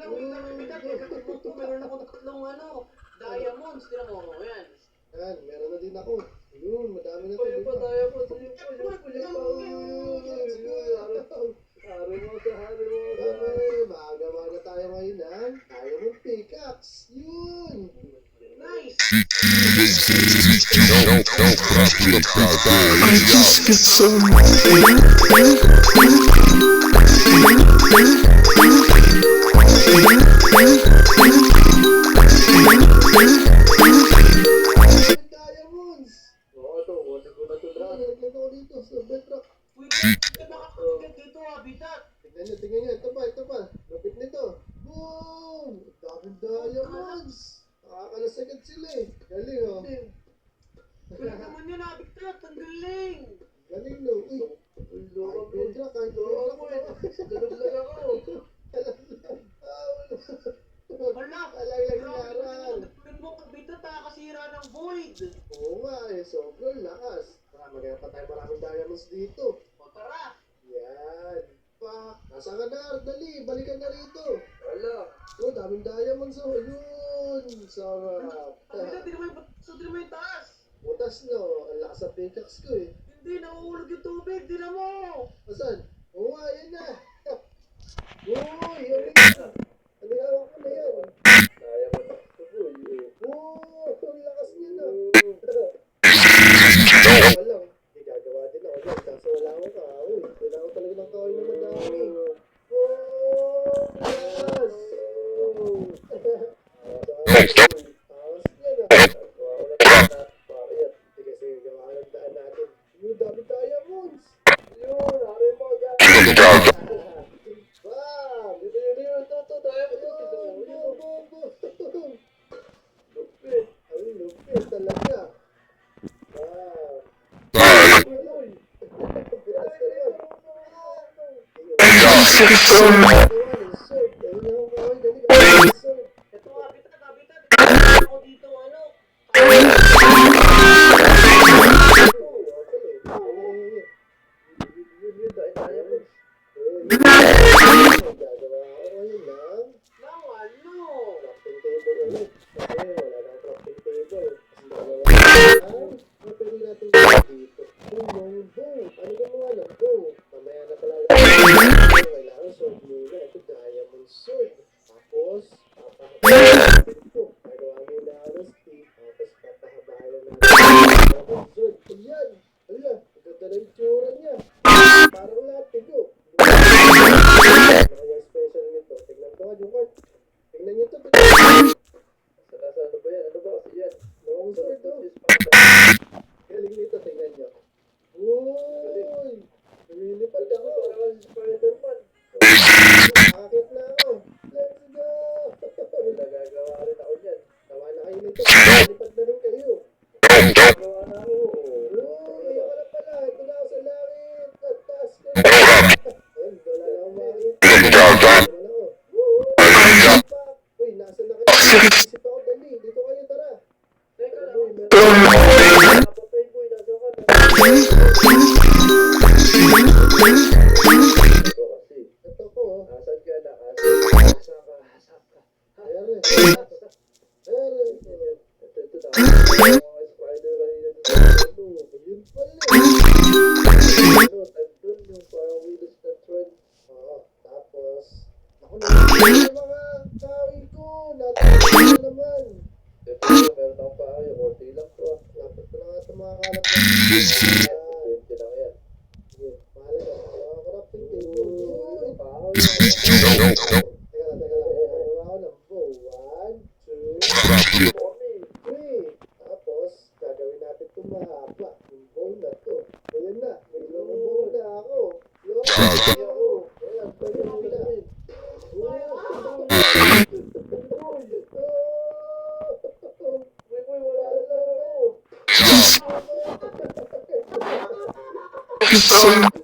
Meron ako tatlong diamonds. Tira mo, yan. Yan, meron na din ako. Yun, madami na ito. Yung pa diamonds. Yung Hari mo sa hari mo. Makagawa na tayo ngayon ng diamond pickaxe. Yun! nice. I just get some. Diamonds! Oo, ito. Wasin ko na ito na. Naglag ako dito sa bedrock. Uy, nakakagad dito, habitat. Tingnan nyo. Ito pa. Lupit nito. Boom! Daming diamonds! Nakakalasagad sila eh. Galing oh. Wala naman yun, habitat. Ang galing. Galing no. Uy! Kahit bedrock. Dalaglag ako. Hala. Alaglag na aral. Tulad mo, habitat, nakakasira ng void. Oo nga eh. Sobrang lakas. Magaya pa tayo maraming diamonds dito. O, tara. Yan. Pa. Nasaan ka na? Dali. Balikan na rito. Wala. Oh, daming diamonds oh. Yun. Sarap. Habitat, di naman yung taas. Butas no. Ang lakas ng pickaxe ko eh. Hindi, nahuhulog yung tubig. Di na mo. Asan? Oo nga, yan na. Uy, yun na. Ano hawak ko na yan? Oo, ang lakas niya na. Walang. Hindi gagawa din ako dyan. Kaso wala ako ka. Uy, kailangan ko talaga ng kahoy na madami. Lakas! Awas niya na. Bakit? Sige, gawa ka ng daan natin. Yung dami diamonds. Yun, hari mo dyan. Wow! Ito, diamond. Boom. Lupit. Ay, lupit talaga. Wow. Uy. Bilis ka naman. Ito, habitat. Ako dito, Tingnan niyo ito. Ano ba yan? Ano ba kasi yan? Long sword to. Galing nito, tingnan niyo. Uy! Lumilipad ako. Parang Spider-Man. Akit na ako. Let's go! Nagagawa rin ako dyan. Tawa na kayo nito. Lumilipad na rin kayo. Nagagawa na ako. Uy! Ako na pala. Ito na ako sa langit. At taas ko. Ayun, wala na akong makita. Uy, nasa na kayo? Isip ako, dali. Dito kayo, tara. Teka lang. Napatay boy, nasa ka na. Ito ko, asan ka na? Asan ka? Ayan rin. Ito na. Spider kanina dito. Yun pala. Tagdun yung parang Windows na trend. Oo, tapos ako na yung mga kawi ko. Natapos na naman. Ito, meron akong kawi. Konti lang to. Lapit ko na nga ito mga kalap na. 20 lang yan. Sige, mahalaga. Crafting table. Uy, kahoy. Teka lang. Gawa ko ng bow. 1, 2, 3. Tapos, gagawin natin ito mahaba. Yung bow na to. Ayan na. May lumang bow na ako. Yun. Ayan, pwede mo na. Uy, wala na lang ako.